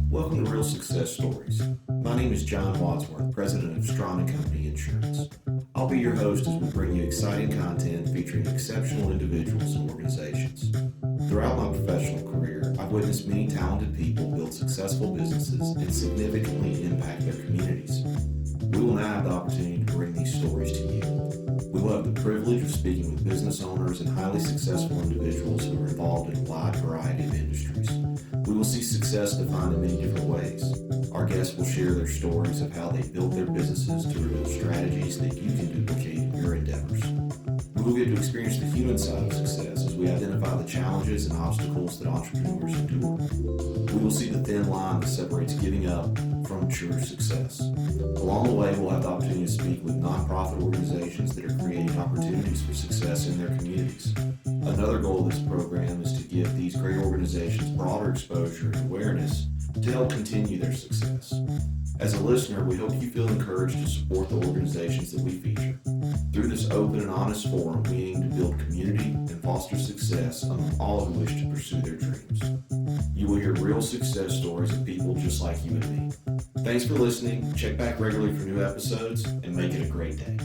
Welcome to Real Success Stories. My name is John Wadsworth, president of Strawn & Company Insurance. I'll be your host as we bring you exciting content featuring exceptional individuals and organizations. Throughout my professional career, I've witnessed many talented people build successful businesses and significantly impact their communities. We will now have the opportunity to bring these stories to you. We will have the privilege of speaking with business owners and highly successful individuals who are involved in a wide variety of industries. We will see success defined in many different ways. Our guests will share their stories of how they built their businesses to reveal strategies that you can duplicate in your endeavors. We will get to experience the human side of success as we identify the challenges and obstacles that entrepreneurs endure. We will see the thin line that separates giving up from true success. Along the way, we'll have the opportunity to speak with nonprofit organizations that are creating opportunities for success in their communities. Another goal of this program is to give these great organizations broader exposure and awareness to help continue their success. As a listener, we hope you feel encouraged to support the organizations that we feature. Through this open and honest forum, we aim to build community and foster success among all who wish to pursue their dreams. You will hear real success stories of people just like you and me. Thanks for listening. Check back regularly for new episodes and make it a great day.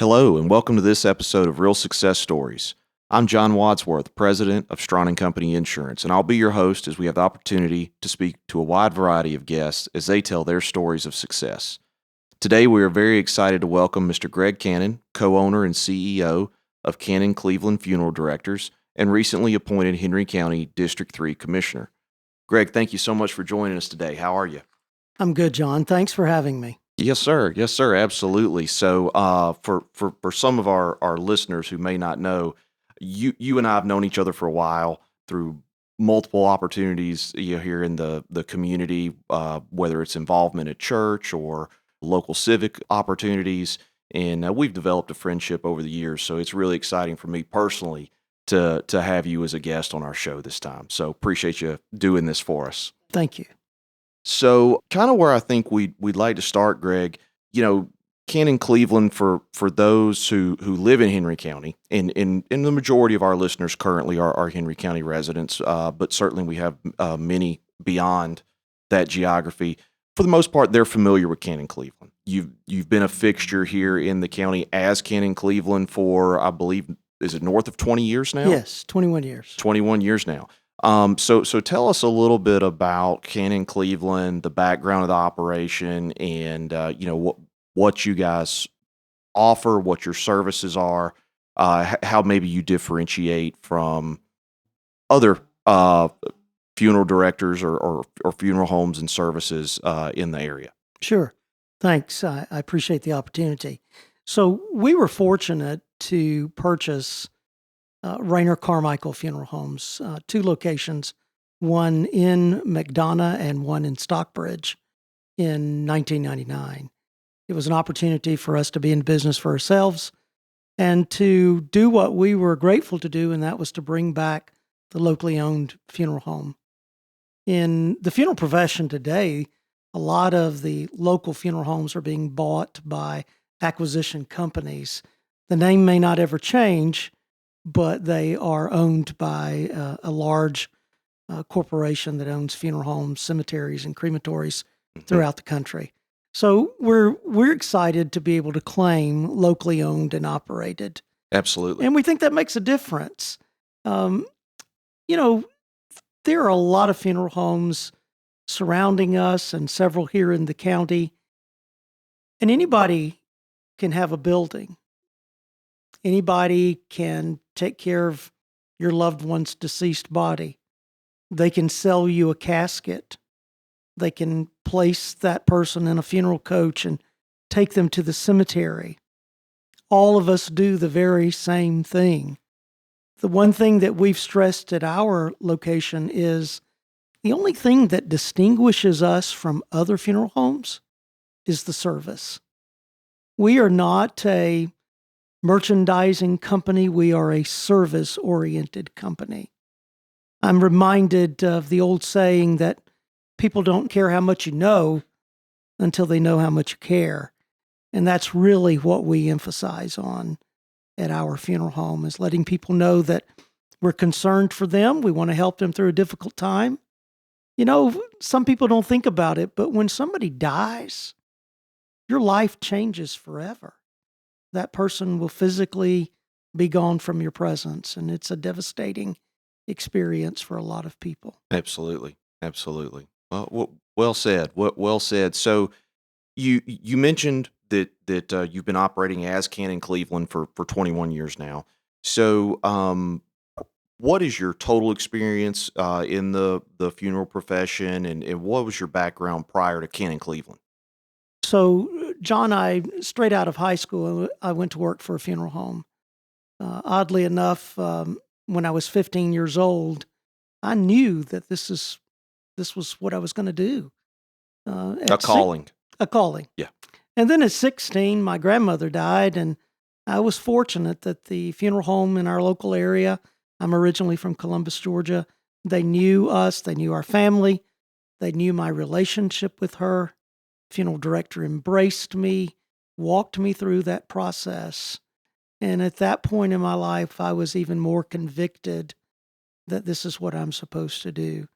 Hello, and welcome to this episode of Real Success Stories. I'm John Wadsworth, president of Strawn & Company Insurance, and I'll be your host as we have the opportunity to speak to a wide variety of guests as they tell their stories of success. Today, we are very excited to welcome Mr. Greg Cannon, co-owner and CEO of Cannon Cleveland Funeral Directors, and recently appointed Henry County District 3 Commissioner. Greg, thank you so much for joining us today. How are you? I'm good, John. Thanks for having me. Yes, sir. Yes, sir. Absolutely. So for some of our listeners who may not know, you and I have known each other for a while through multiple opportunities here in the community, whether it's involvement at church or local civic opportunities. And we've developed a friendship over the years. So it's really exciting for me personally to have you as a guest on our show this time. So appreciate you doing this for us. Thank you. So kind of where I think we'd like to start, Greg, Cannon Cleveland, for those who live in Henry County, and the majority of our listeners currently are Henry County residents, but certainly we have many beyond that geography. For the most part, they're familiar with Cannon Cleveland. You've been a fixture here in the county as Cannon Cleveland for, I believe, is it north of 20 years now? Yes, 21 years. 21 years now. So tell us a little bit about Cannon Cleveland, the background of the operation, and what you guys offer, what your services are, how maybe you differentiate from other funeral directors or funeral homes and services in the area. Sure. Thanks. I appreciate the opportunity. So we were fortunate to purchase Rainer Carmichael Funeral Homes, two locations, one in McDonough and one in Stockbridge in 1999. It was an opportunity for us to be in business for ourselves and to do what we were grateful to do, and that was to bring back the locally owned funeral home. In the funeral profession today, a lot of the local funeral homes are being bought by acquisition companies. The name may not ever change, but they are owned by a large corporation that owns funeral homes, cemeteries, and crematories throughout the country. So we're excited to be able to claim locally owned and operated. Absolutely. And we think that makes a difference. There are a lot of funeral homes surrounding us and several here in the county. And anybody can have a building. Anybody can take care of your loved one's deceased body. They can sell you a casket. They can place that person in a funeral coach and take them to the cemetery. All of us do the very same thing. The one thing that we've stressed at our location is the only thing that distinguishes us from other funeral homes is the service. We are not a merchandising company. We are a service-oriented company. I'm reminded of the old saying that people don't care how much you know, until they know how much you care. And that's really what we emphasize on at our funeral home, is letting people know that we're concerned for them. We want to help them through a difficult time. You know, some people don't think about it, but when somebody dies, your life changes forever. That person will physically be gone from your presence, and it's a devastating experience for a lot of people. Absolutely. Absolutely. Well said. Well said. So you mentioned that you've been operating as Cannon Cleveland for 21 years now. So what is your total experience in the funeral profession, and what was your background prior to Cannon Cleveland? So, John, straight out of high school, I went to work for a funeral home. Oddly enough, when I was 15 years old, I knew that this was what I was going to do. A calling. A calling. Yeah. And then at 16, my grandmother died, and I was fortunate that the funeral home in our local area, I'm originally from Columbus, Georgia, they knew us, they knew our family, they knew my relationship with her. Funeral director embraced me, walked me through that process. And at that point in my life, I was even more convicted that this is what I'm supposed to do.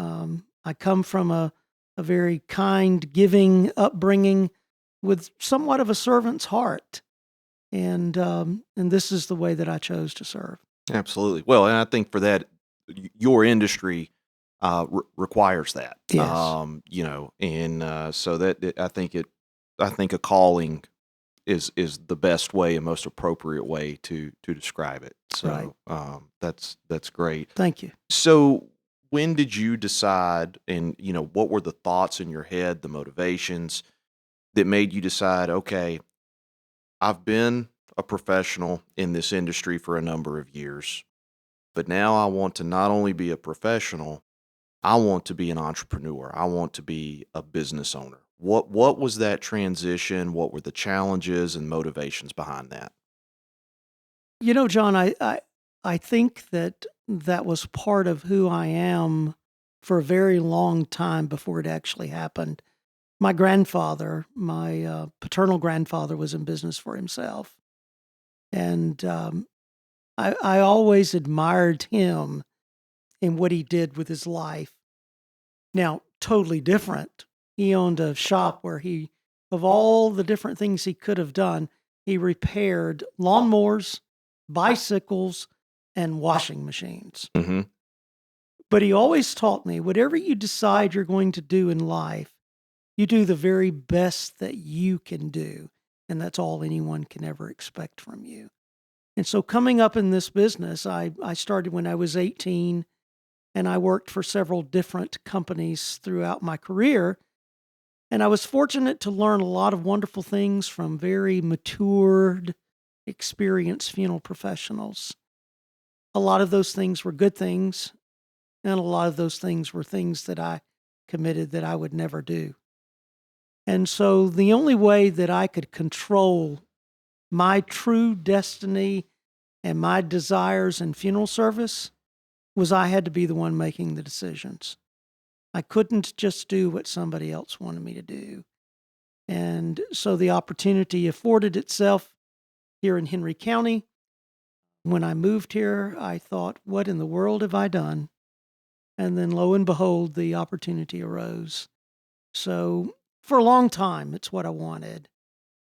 I come from a very kind, giving upbringing with somewhat of a servant's heart. And this is the way that I chose to serve. Absolutely. Well, and I think for that, your industry requires that. Yes. So that I think a calling is the best way and most appropriate way to describe it. So that's great. Thank you. So when did you decide, and what were the thoughts in your head, the motivations that made you decide, okay, I've been a professional in this industry for a number of years, but now I want to not only be a professional, I want to be an entrepreneur. I want to be a business owner. What was that transition? What were the challenges and motivations behind that? You know, John, I think that was part of who I am for a very long time before it actually happened. My grandfather, my paternal grandfather, was in business for himself. And I always admired him and what he did with his life. Now, totally different. He owned a shop where of all the different things he could have done, he repaired lawnmowers, bicycles, and washing machines. Mm-hmm. But he always taught me, whatever you decide you're going to do in life, you do the very best that you can do. And that's all anyone can ever expect from you. And so coming up in this business, I started when I was 18, and I worked for several different companies throughout my career. And I was fortunate to learn a lot of wonderful things from very matured, experienced funeral professionals. A lot of those things were good things, and a lot of those things were things that I committed that I would never do. And so the only way that I could control my true destiny and my desires in funeral service was I had to be the one making the decisions. I couldn't just do what somebody else wanted me to do. And so the opportunity afforded itself here in Henry County. When I moved here, I thought, what in the world have I done? And then lo and behold, the opportunity arose. So for a long time, it's what I wanted.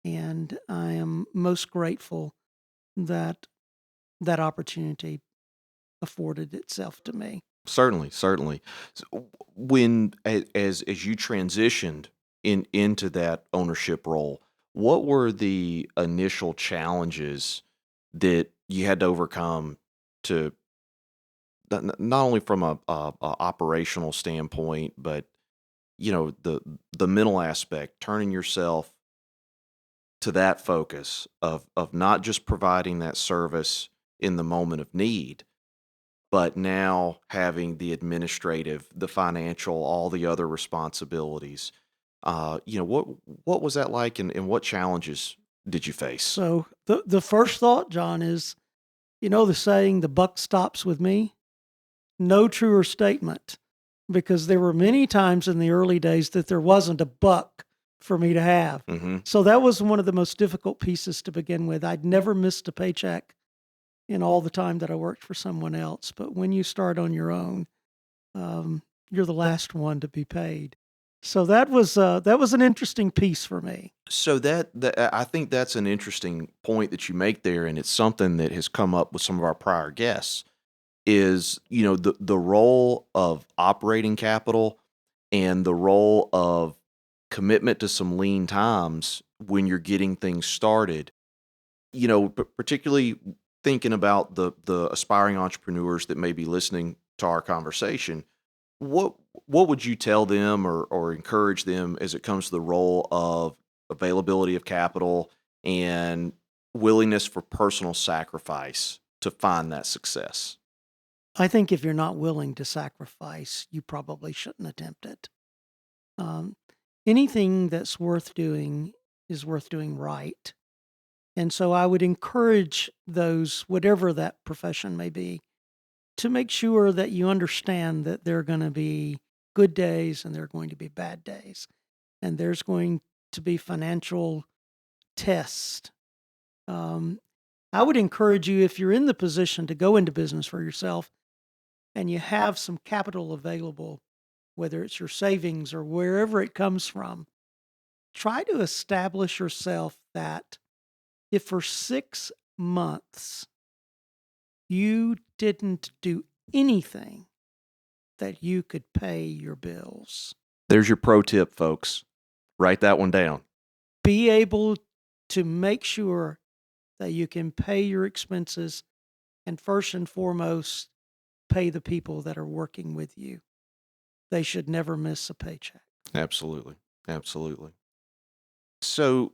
And I am most grateful that that opportunity afforded itself to me. Certainly. So when as you transitioned into that ownership role, what were the initial challenges that you had to overcome to not only from a operational standpoint, but the mental aspect, turning yourself to that focus of not just providing that service in the moment of need, but now having the administrative, the financial, all the other responsibilities. What was that like, and what challenges did you face? So the first thought, John, is, the saying, the buck stops with me. No truer statement, because there were many times in the early days that there wasn't a buck for me to have. Mm-hmm. So that was one of the most difficult pieces to begin with. I'd never missed a paycheck in all the time that I worked for someone else. But when you start on your own, you're the last one to be paid. So that was an interesting piece for me. So that I think that's an interesting point that you make there, and it's something that has come up with some of our prior guests. Is the role of operating capital and the role of commitment to some lean times when you're getting things started. Particularly thinking about the aspiring entrepreneurs that may be listening to our conversation. What would you tell them or encourage them as it comes to the role of availability of capital and willingness for personal sacrifice to find that success? I think if you're not willing to sacrifice, you probably shouldn't attempt it. Anything that's worth doing is worth doing right. And so I would encourage those, whatever that profession may be, to make sure that you understand that there are going to be good days and there are going to be bad days. And there's going to be financial tests. I would encourage you, if you're in the position to go into business for yourself and you have some capital available, whether it's your savings or wherever it comes from, try to establish yourself that if for 6 months you didn't do anything, that you could pay your bills. There's your pro tip, folks. Write that one down. Be able to make sure that you can pay your expenses and first and foremost, pay the people that are working with you. They should never miss a paycheck. Absolutely. Absolutely. So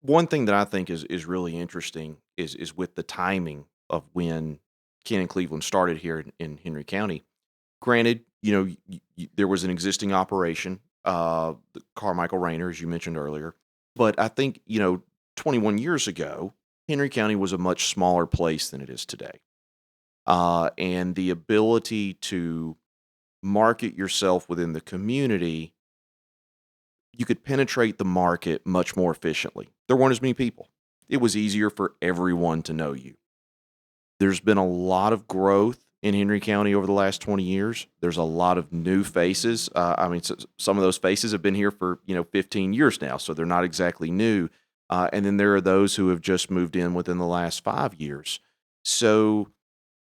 one thing that I think is really interesting is with the timing of when Ken and Cleveland started here in Henry County. Granted, there was an existing operation, the Carmichael Rayner, as you mentioned earlier. But I think, 21 years ago, Henry County was a much smaller place than it is today. And the ability to market yourself within the community, you could penetrate the market much more efficiently. There weren't as many people. It was easier for everyone to know you. There's been a lot of growth in Henry County over the last 20 years. There's a lot of new faces. Some of those faces have been here for 15 years now, so they're not exactly new. And then there are those who have just moved in within the last 5 years. So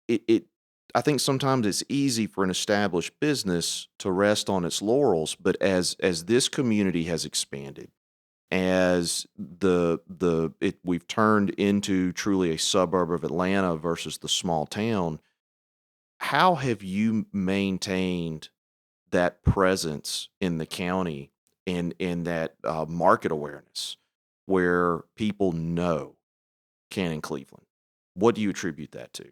I think sometimes it's easy for an established business to rest on its laurels, but as this community has expanded, as we've turned into truly a suburb of Atlanta versus the small town, how have you maintained that presence in the county and that market awareness where people know Cannon Cleveland? What do you attribute that to?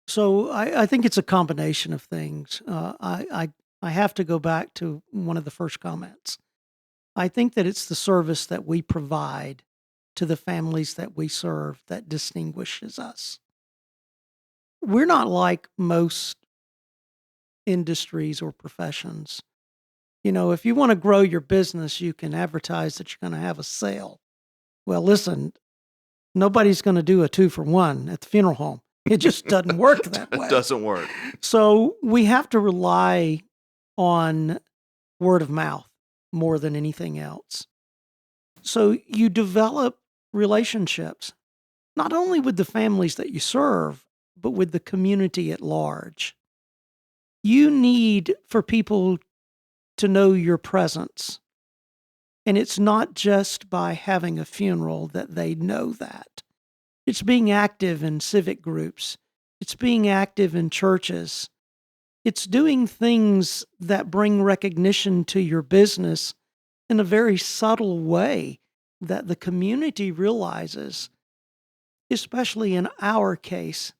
So I think it's a combination of things. I have to go back to one of the first comments. I think that it's the service that we provide to the families that we serve that distinguishes us. We're not like most industries or professions. If you want to grow your business, you can advertise that you're going to have a sale. Well, listen, nobody's going to do a 2-for-1 at the funeral home. It just doesn't work that way. It doesn't work. So we have to rely on word of mouth more than anything else. So you develop relationships, not only with the families that you serve, but with the community at large. You need for people to know your presence. And it's not just by having a funeral that they know that. It's being active in civic groups. It's being active in churches. It's doing things that bring recognition to your business in a very subtle way that the community realizes, especially in our case,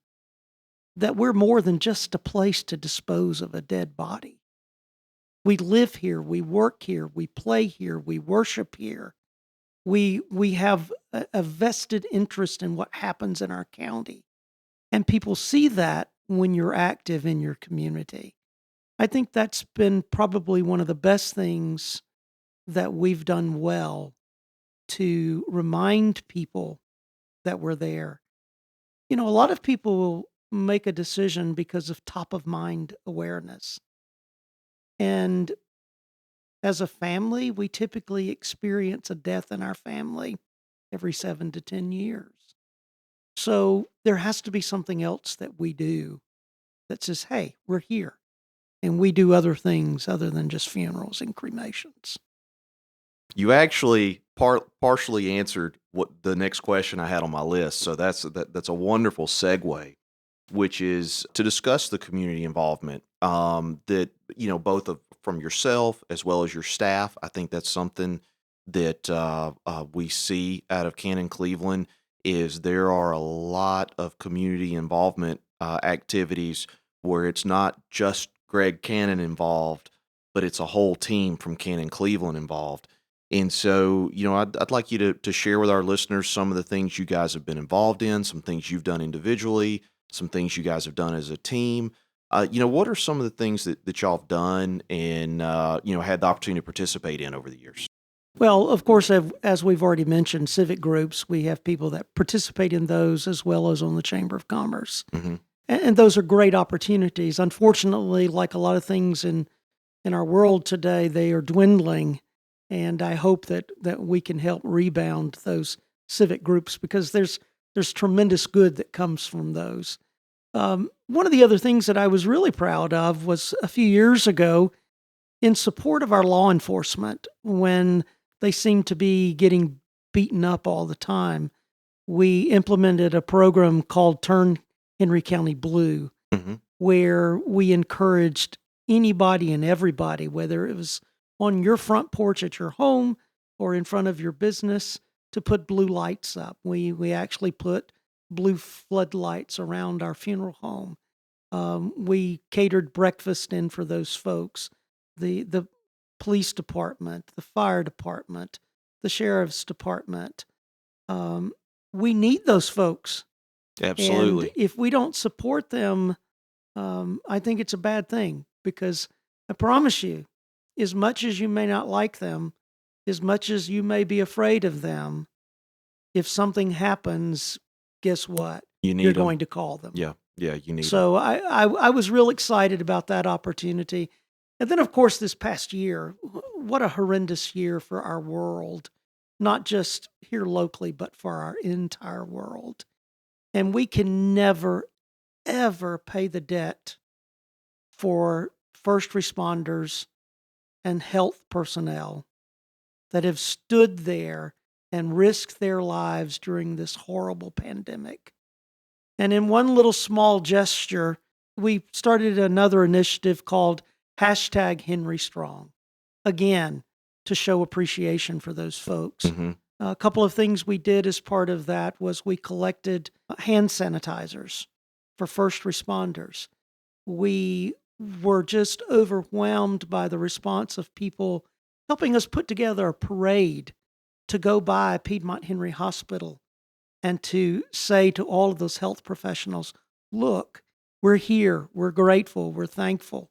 that we're more than just a place to dispose of a dead body. We live here, we work here, we play here, we worship here. We have a vested interest in what happens in our county. And people see that when you're active in your community. I think that's been probably one of the best things that we've done well to remind people that we're there. A lot of people will make a decision because of top of mind awareness. And as a family, we typically experience a death in our family every 7 to 10 years. So there has to be something else that we do that says, hey, we're here. And we do other things other than just funerals and cremations. You actually partially answered what the next question I had on my list. So that's a wonderful segue, which is to discuss the community involvement that both from yourself as well as your staff. I think that's something that we see out of Cannon Cleveland is there are a lot of community involvement activities where it's not just Greg Cannon involved, but it's a whole team from Cannon Cleveland involved. And so, I'd like you to share with our listeners some of the things you guys have been involved in, some things you've done individually, some things you guys have done as a team. What are some of the things that y'all have done and, had the opportunity to participate in over the years? Well, of course, as we've already mentioned, civic groups, we have people that participate in those as well as on the Chamber of Commerce. Mm-hmm. And those are great opportunities. Unfortunately, like a lot of things in our world today, they are dwindling. And I hope that we can help rebound those civic groups because there's tremendous good that comes from those. One of the other things that I was really proud of was a few years ago in support of our law enforcement when they seemed to be getting beaten up all the time. We implemented a program called Turn Henry County Blue, Mm-hmm. where we encouraged anybody and everybody, whether it was on your front porch at your home or in front of your business, to put blue lights up. We actually put blue floodlights around our funeral home. We catered breakfast in for those folks. The police department, the fire department, the sheriff's department. We need those folks. Absolutely. And if we don't support them, I think it's a bad thing because I promise you, as much as you may not like them, as much as you may be afraid of them, if something happens, guess what? You need You're 'em. going to call them. Yeah, you need 'em. So I was real excited about that opportunity. And then, of course, this past year, what a horrendous year for our world, not just here locally, but for our entire world. And we can never, ever pay the debt for first responders and health personnel that have stood there and risked their lives during this horrible pandemic. And in one little small gesture, we started another initiative called #HenryStrong, again, to show appreciation for those folks. Mm-hmm. A couple of things we did as part of that was we collected hand sanitizers for first responders. We were just overwhelmed by the response of people helping us put together a parade to go by Piedmont Henry Hospital and to say to all of those health professionals, look, we're here, we're grateful, we're thankful.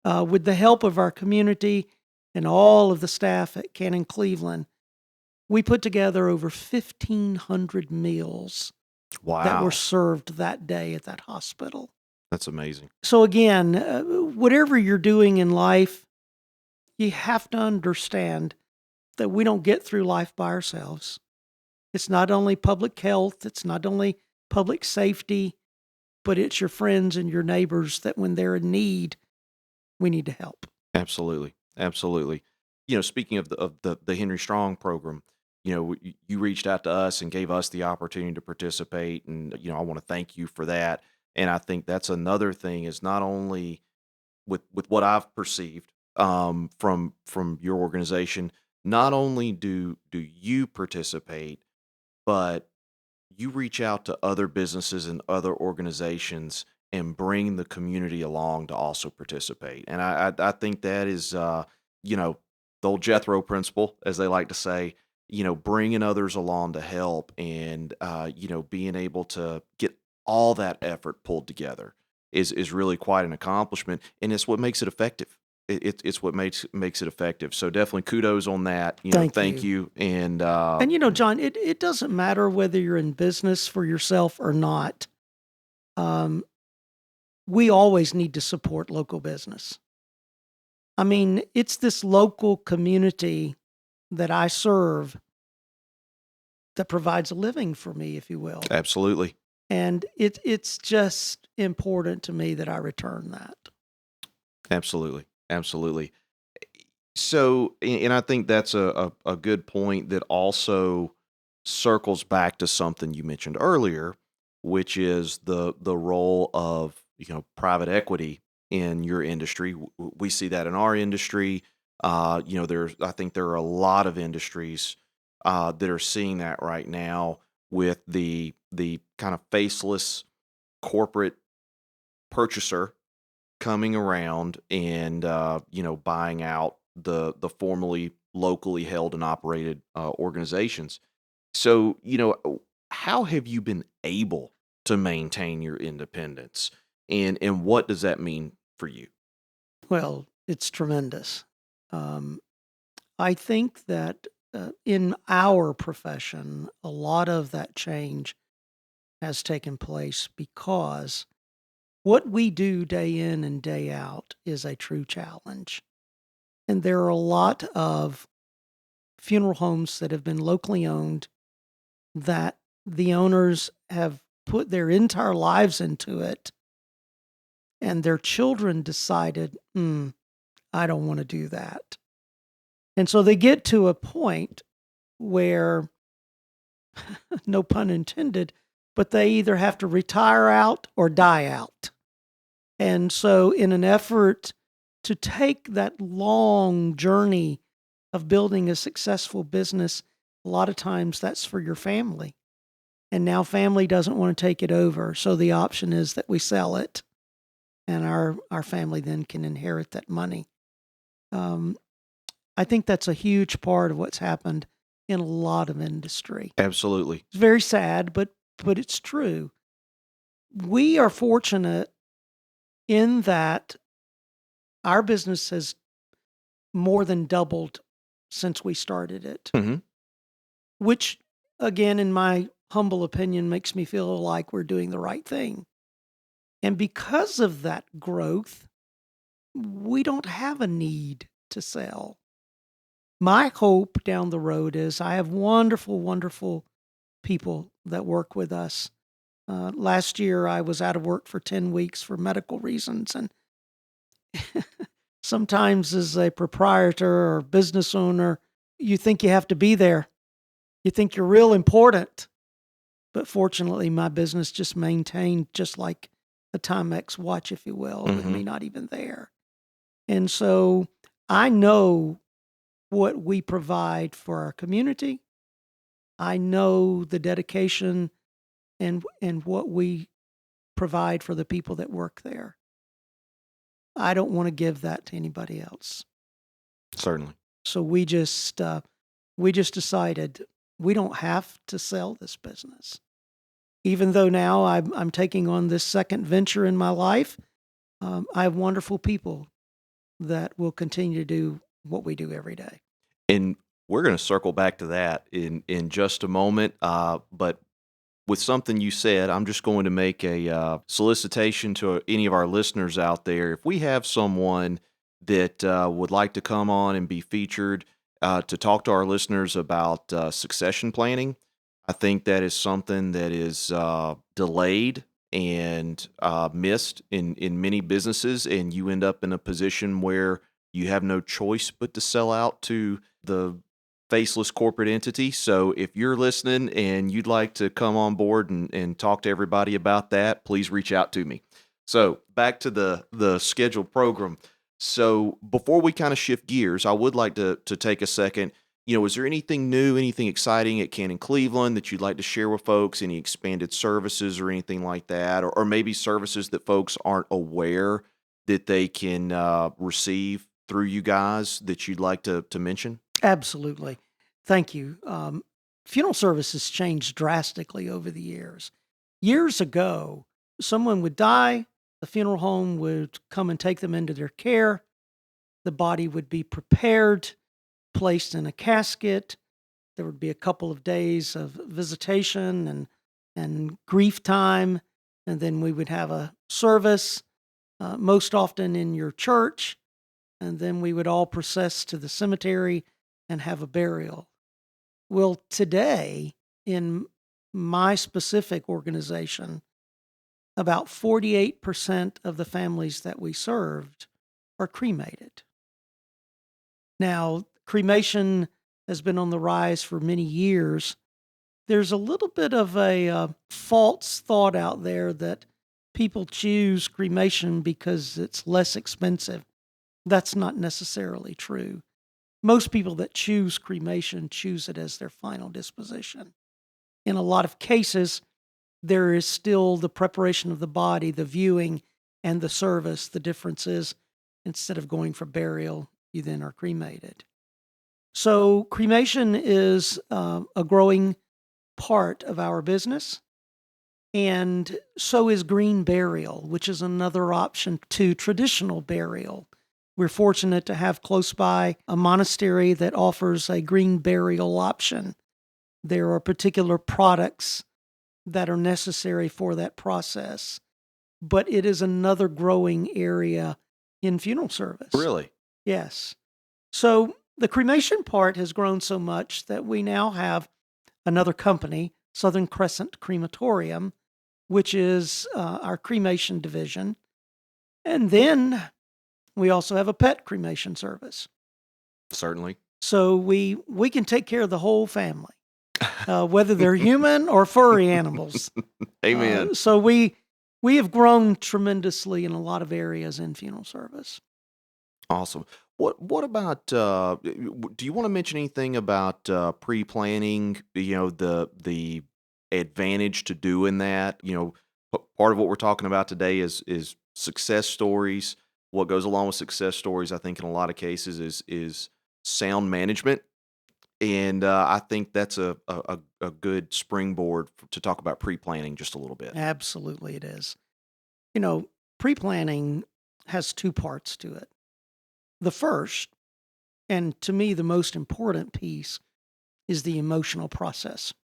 With the help of our community and all of the staff at Cannon Cleveland, we put together over 1,500 meals Wow. that were served that day at that hospital. That's amazing. So again, whatever you're doing in life, you have to understand that we don't get through life by ourselves. It's not only public health, it's not only public safety, but it's your friends and your neighbors that when they're in need, we need to help. Absolutely. Speaking of the Henry Strong program, you reached out to us and gave us the opportunity to participate, and I want to thank you for that. And I think that's another thing is not only with what I've perceived from your organization, not only do you participate, but you reach out to other businesses and other organizations and bring the community along to also participate. And I think that is, the old Jethro principle, as they like to say, bringing others along to help and, being able to get all that effort pulled together is really quite an accomplishment. And it's what makes it effective it's what makes it effective. So definitely kudos on that. Thank You. And And John, it doesn't matter whether you're in business for yourself or not. We always need to support local business. I mean, it's this local community that I serve that provides a living for me, if you will. Absolutely. And it's just important to me that I return that. Absolutely. Absolutely. So, and I think that's a good point that also circles back to something you mentioned earlier, which is the role of private equity in your industry. We see that in our industry. I think there are a lot of industries that are seeing that right now with the kind of faceless corporate purchaser coming around and buying out the formerly locally held and operated organizations. So how have you been able to maintain your independence, and what does that mean for you? Well, it's tremendous. I think that in our profession, a lot of that change has taken place because what we do day in and day out is a true challenge. And there are a lot of funeral homes that have been locally owned that the owners have put their entire lives into it, and their children decided, I don't want to do that. And so they get to a point where, no pun intended, but they either have to retire out or die out. And so, in an effort to take that long journey of building a successful business, a lot of times that's for your family. And now family doesn't want to take it over. So the option is that we sell it, and our family then can inherit that money. I think that's a huge part of what's happened in a lot of industry. Absolutely. It's very sad, but it's true. We are fortunate in that our business has more than doubled since we started it, Mm-hmm. which, again, in my humble opinion, makes me feel like we're doing the right thing. And because of that growth, we don't have a need to sell. My hope down the road is I have wonderful, wonderful people that work with us. Last year, I was out of work for 10 weeks for medical reasons. And sometimes, as a proprietor or business owner, you think you have to be there. You think you're real important. But fortunately, my business just maintained just like a Timex watch, if you will, with me not even there. And so I know what we provide for our community. I know the dedication and what we provide for the people that work there. I don't want to give that to anybody else. Certainly. So we just decided we don't have to sell this business. Even though now I'm taking on this second venture in my life, I have wonderful people that will continue to do what we do every day. And we're going to circle back to that in just a moment. But with something you said, I'm just going to make a solicitation to any of our listeners out there. If we have someone that would like to come on and be featured to talk to our listeners about succession planning, I think that is something that is delayed and missed in many businesses, and you end up in a position where you have no choice but to sell out to the faceless corporate entity. So if you're listening and you'd like to come on board and talk to everybody about that, please reach out to me. So back to the scheduled program. So before we kind of shift gears, I would like to take a second. Is there anything new, anything exciting at Cannon Cleveland that you'd like to share with folks? Any expanded services or anything like that? Or maybe services that folks aren't aware that they can receive through you guys that you'd like to mention? Absolutely. Thank you. Funeral services changed drastically over the years. Years ago, someone would die, the funeral home would come and take them into their care. The body would be prepared, placed in a casket. There would be a couple of days of visitation and grief time, and then we would have a service, most often in your church, and then we would all process to the cemetery and have a burial. Well, today, in my specific organization, about 48% of the families that we served are cremated. Now, cremation has been on the rise for many years. There's a little bit of a false thought out there that people choose cremation because it's less expensive. That's not necessarily true. Most people that choose cremation choose it as their final disposition. In a lot of cases, there is still the preparation of the body, the viewing, and the service. The difference is, instead of going for burial, you then are cremated. So cremation is a growing part of our business, and so is green burial, which is another option to traditional burial. We're fortunate to have close by a monastery that offers a green burial option. There are particular products that are necessary for that process, but it is another growing area in funeral service. Really? Yes. So the cremation part has grown so much that we now have another company, Southern Crescent Crematorium, which is our cremation division. And then we also have a pet cremation service. Certainly. So we can take care of the whole family, whether they're human or furry animals. Amen. So we have grown tremendously in a lot of areas in funeral service. Awesome. What about, do you want to mention anything about pre-planning, the advantage to doing that? Part of what we're talking about today is success stories. What goes along with success stories, I think, in a lot of cases is sound management. And I think that's a good springboard to talk about pre-planning just a little bit. Absolutely it is. Pre-planning has two parts to it. The first, and to me the most important piece, is the emotional process.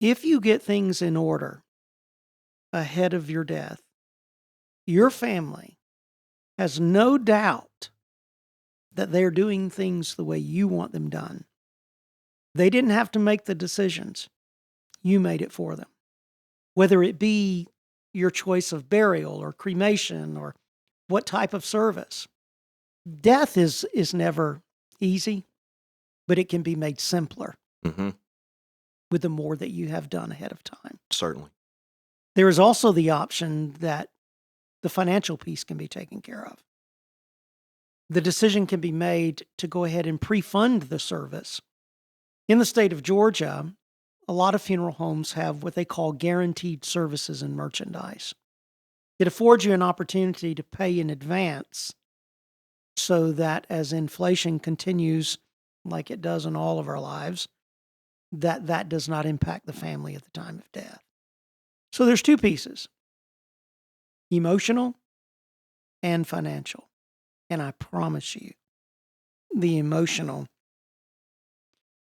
If you get things in order ahead of your death, your family has no doubt that they're doing things the way you want them done. They didn't have to make the decisions. You made it for them. Whether it be your choice of burial or cremation or what type of service. Death is never easy, but it can be made simpler with the more that you have done ahead of time. Certainly. There is also the option that the financial piece can be taken care of. The decision can be made to go ahead and pre-fund the service. In the state of Georgia, a lot of funeral homes have what they call guaranteed services and merchandise. It affords you an opportunity to pay in advance so that as inflation continues, like it does in all of our lives, that does not impact the family at the time of death. So there's two pieces, emotional and financial. And I promise you, the emotional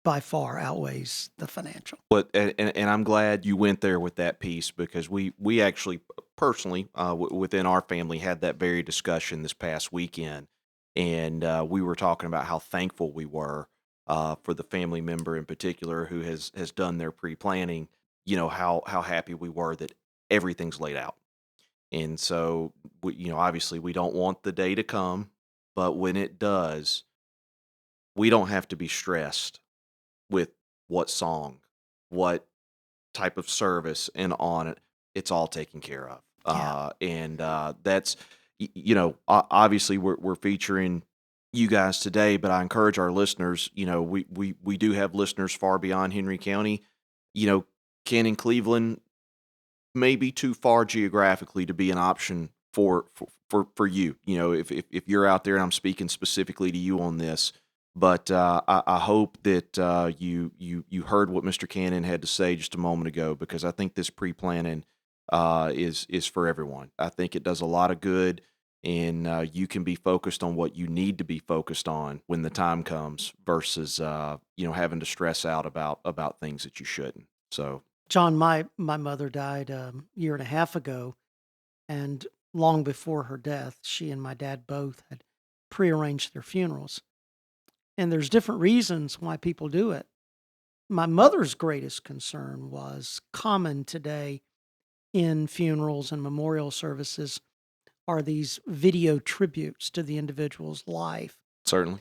by far outweighs the financial. But and I'm glad you went there with that piece, because we actually personally within our family had that very discussion this past weekend, and we were talking about how thankful we were for the family member in particular who has done their pre-planning. How happy we were that everything's laid out, and so obviously we don't want the day to come, but when it does, we don't have to be stressed with what song, what type of service, and on it, it's all taken care of. Yeah. And that's, obviously we're featuring you guys today, but I encourage our listeners, we do have listeners far beyond Henry County. Ken and Cleveland may be too far geographically to be an option for you. If you're out there, and I'm speaking specifically to you on this, but I hope that you heard what Mr. Cannon had to say just a moment ago, because I think this pre-planning is for everyone. I think it does a lot of good. and you can be focused on what you need to be focused on when the time comes versus having to stress out about things that you shouldn't. So John, my mother died a year and a half ago, and long before her death, she and my dad both had prearranged their funerals. And there's different reasons why people do it. My mother's greatest concern was common today in funerals and memorial services are these video tributes to the individual's life. certainly.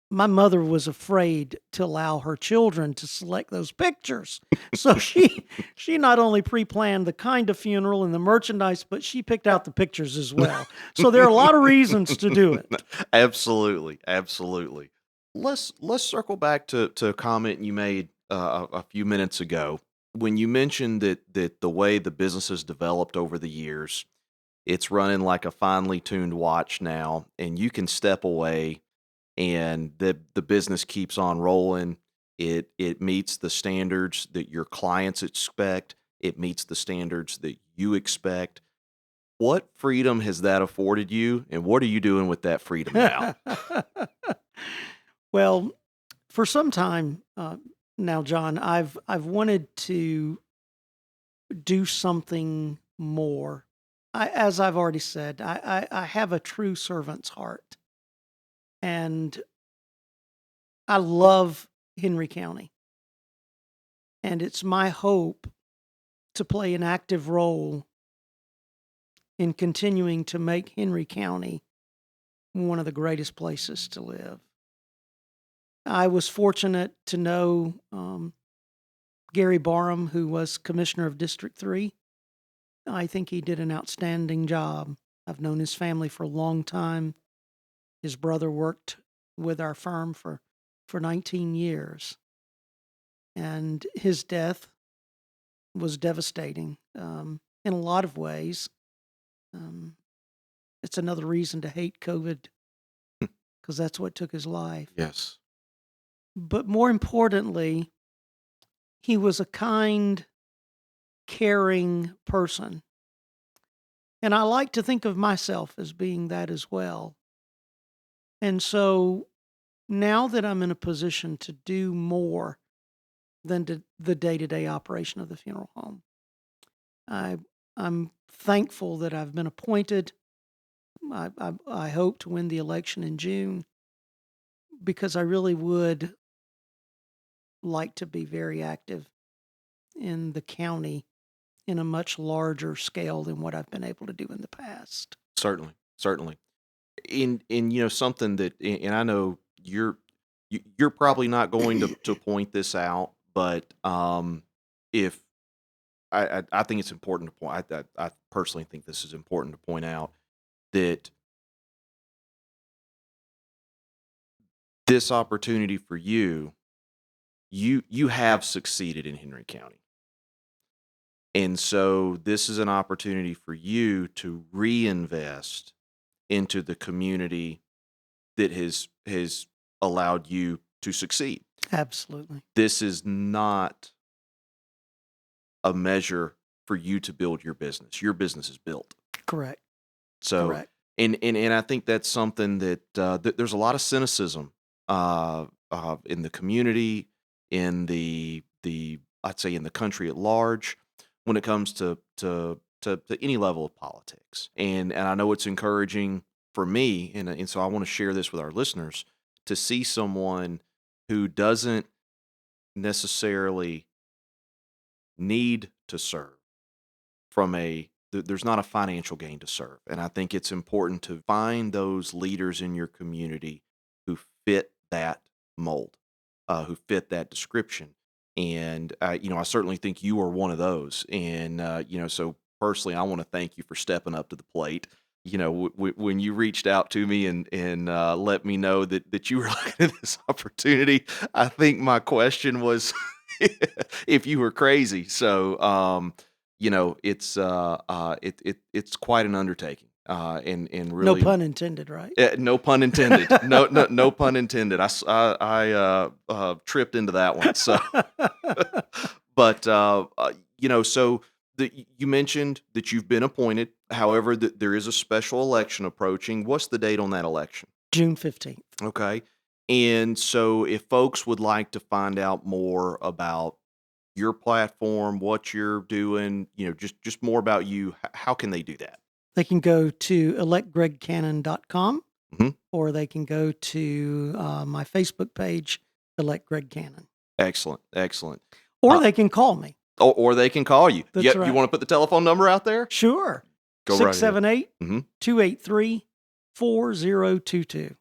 My mother was afraid to allow her children to select those pictures. So she not only pre-planned the kind of funeral and the merchandise, but she picked out the pictures as well. So there are a lot of reasons to do it. Absolutely, absolutely. Let's circle back to a comment you made a few minutes ago when you mentioned that the way the business has developed over the years, it's running like a finely tuned watch now, and you can step away and the business keeps on rolling. It meets the standards that your clients expect. It meets the standards that you expect. What freedom has that afforded you, and what are you doing with that freedom now? Well, for some time now, John, I've wanted to do something more. As I've already said, I have a true servant's heart, and I love Henry County. And it's my hope to play an active role in continuing to make Henry County one of the greatest places to live. I was fortunate to know Gary Barham, who was commissioner of District 3. I think he did an outstanding job. I've known his family for a long time. His brother worked with our firm for 19 years. And his death was devastating in a lot of ways. It's another reason to hate COVID because that's what took his life. Yes. But more importantly, he was a kind, caring person. And I like to think of myself as being that as well. And so now that I'm in a position to do more than the day-to-day operation of the funeral home, I'm thankful that I've been appointed. I hope to win the election in June because I really would like to be very active in the county in a much larger scale than what I've been able to do in the past. Certainly, certainly. In something that, and I know you're probably not going to point this out, but if I think it's important to point, I personally think this is important to point out that this opportunity for you have succeeded in Henry County. And so this is an opportunity for you to reinvest into the community that has allowed you to succeed. Absolutely. This is not a measure for you to build your business. Your business is built. Correct. So, Correct. and I think that's something that there's a lot of cynicism in the community, in the I'd say in the country at large, when it comes to any level of politics. And I know it's encouraging for me, and so I want to share this with our listeners, to see someone who doesn't necessarily need to serve there's not a financial gain to serve. And I think it's important to find those leaders in your community who fit that mold, who fit that description. And, I certainly think you are one of those. And, so personally, I want to thank you for stepping up to the plate. When you reached out to me and let me know that you were looking at this opportunity, I think my question was if you were crazy. So, it's quite an undertaking. And No really, pun intended, right? no pun intended. No pun intended. I tripped into that one. So, but so You mentioned that you've been appointed. However, that there is a special election approaching. What's the date on that election? June 15th. Okay. And so if folks would like to find out more about your platform, what you're doing, just more about you, how can they do that? They can go to electgregcannon.com Mhm. or they can go to my Facebook page, Elect Greg Cannon, Excellent. Excellent. or Uh, they can call me. or they can call you. That's Yep. right. You want to put the telephone number out there? Sure. Go right ahead. 678-283-4022.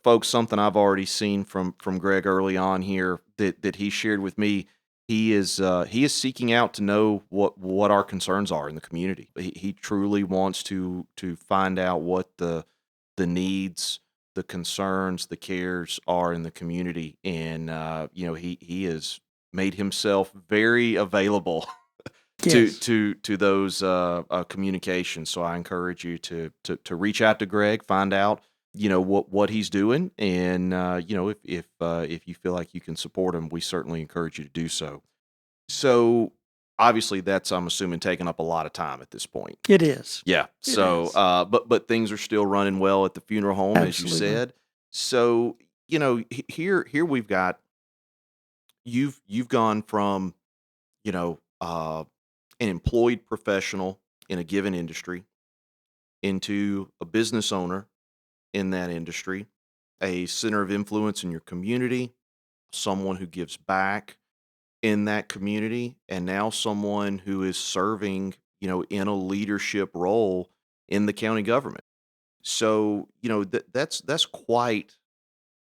Folks, something I've already seen from Greg early on here that he shared with me. He is seeking out to know what our concerns are in the community. He truly wants to find out what the needs, the concerns, the cares are in the community, and he has made himself very available Yes. to those communications. So I encourage you to reach out to Greg, find out what he's doing, and if you feel like you can support him, we certainly encourage you to do so. So obviously that's, I'm assuming, taking up a lot of time at this point. It is. Yeah. It So is. but things are still running well at the funeral home, as you Absolutely. said. So here we've got you've gone from an employed professional in a given industry into a business owner in that industry, a center of influence in your community, someone who gives back in that community, and now someone who is serving, in a leadership role in the county government. So, that's quite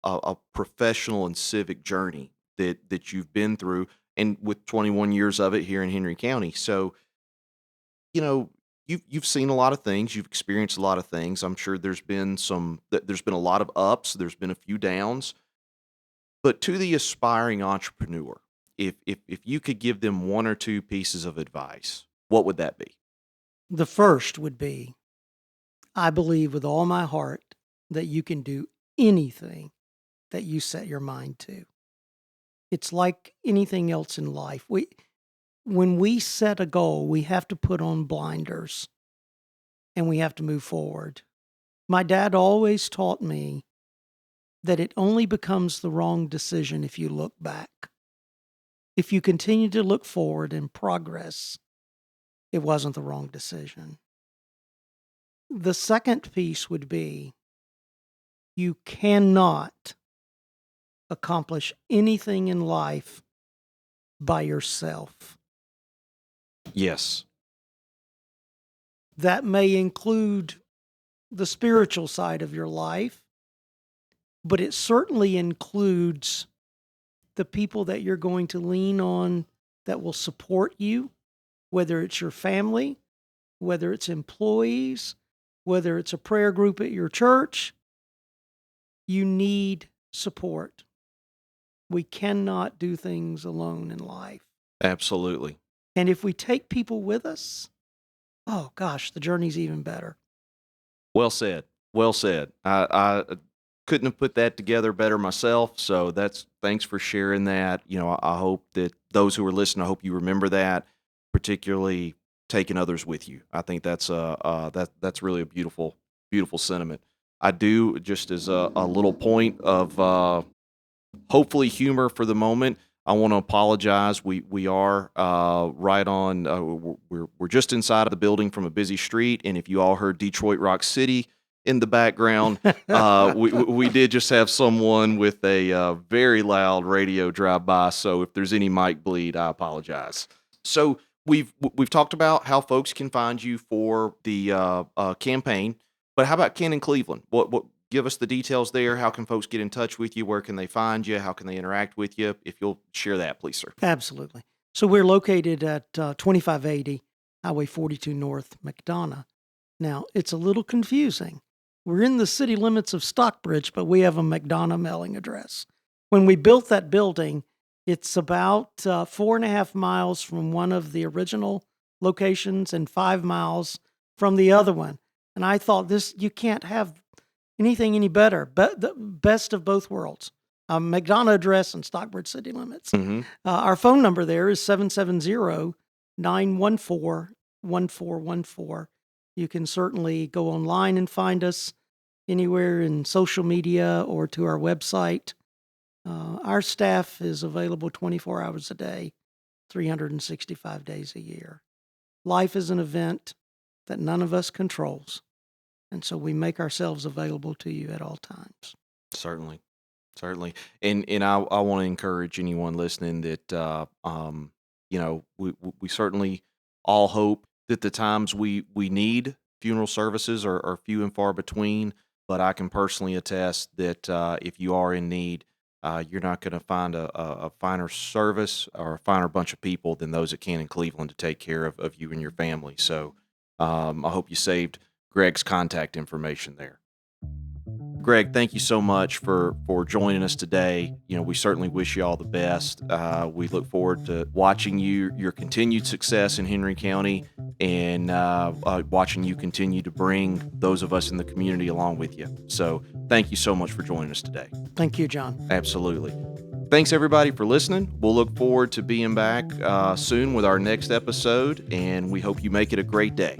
a professional and civic journey that you've been through, and with 21 years of it here in Henry County. So, you know, you've seen a lot of things, you've experienced a lot of things. I'm sure there's been a lot of ups, there's been a few downs. But to the aspiring entrepreneur, if you could give them one or two pieces of advice, what would that be? The first would be, I believe with all my heart that you can do anything that you set your mind to. It's like anything else in life. When we set a goal, we have to put on blinders and we have to move forward. My dad always taught me that it only becomes the wrong decision if you look back. If you continue to look forward and progress, it wasn't the wrong decision. The second piece would be, you cannot accomplish anything in life by yourself. Yes. That may include the spiritual side of your life, but it certainly includes the people that you're going to lean on that will support you, whether it's your family, whether it's employees, whether it's a prayer group at your church. You need support. We cannot do things alone in life. Absolutely. And if we take people with us, oh gosh, the journey's even better. Well said. Well said. I couldn't have put that together better myself. So thanks for sharing that. I hope that those who are listening, I hope you remember that, particularly taking others with you. I think that's really a beautiful, beautiful sentiment. I do, just as a little point of hopefully humor for the moment, I want to apologize. We are right on. We're just inside of the building from a busy street, and if you all heard Detroit Rock City in the background, we did just have someone with a very loud radio drive by. So if there's any mic bleed, I apologize. So we've talked about how folks can find you for the campaign, but how about Ken in Cleveland? What give us the details there? How can folks get in touch with you? Where can they find you? How can they interact with you? If you'll share that, please, sir. Absolutely. So we're located at 2580 Highway 42 North, McDonough. Now, it's a little confusing. We're in the city limits of Stockbridge, but we have a McDonough mailing address. When we built that building, it's about 4.5 miles from one of the original locations and 5 miles from the other one. And I thought, you can't have anything any better, but the best of both worlds. McDonough address and Stockbridge city limits. Mm-hmm. Our phone number there is 770 914-1414. You can certainly go online and find us anywhere in social media or to our website. Our staff is available 24 hours a day, 365 days a year. Life is an event that none of us controls, and so we make ourselves available to you at all times. Certainly. Certainly. And I want to encourage anyone listening that, we certainly all hope that the times we need funeral services are few and far between. But I can personally attest that if you are in need, you're not going to find a finer service or a finer bunch of people than those at Cannon Cleveland to take care of you and your family. So I hope you saved Greg's contact information there. Greg, thank you so much for joining us today. We certainly wish you all the best. We look forward to watching your continued success in Henry County and watching you continue to bring those of us in the community along with you. So thank you so much for joining us today. Thank you, John. Absolutely. Thanks, everybody, for listening. We'll look forward to being back soon with our next episode, and we hope you make it a great day.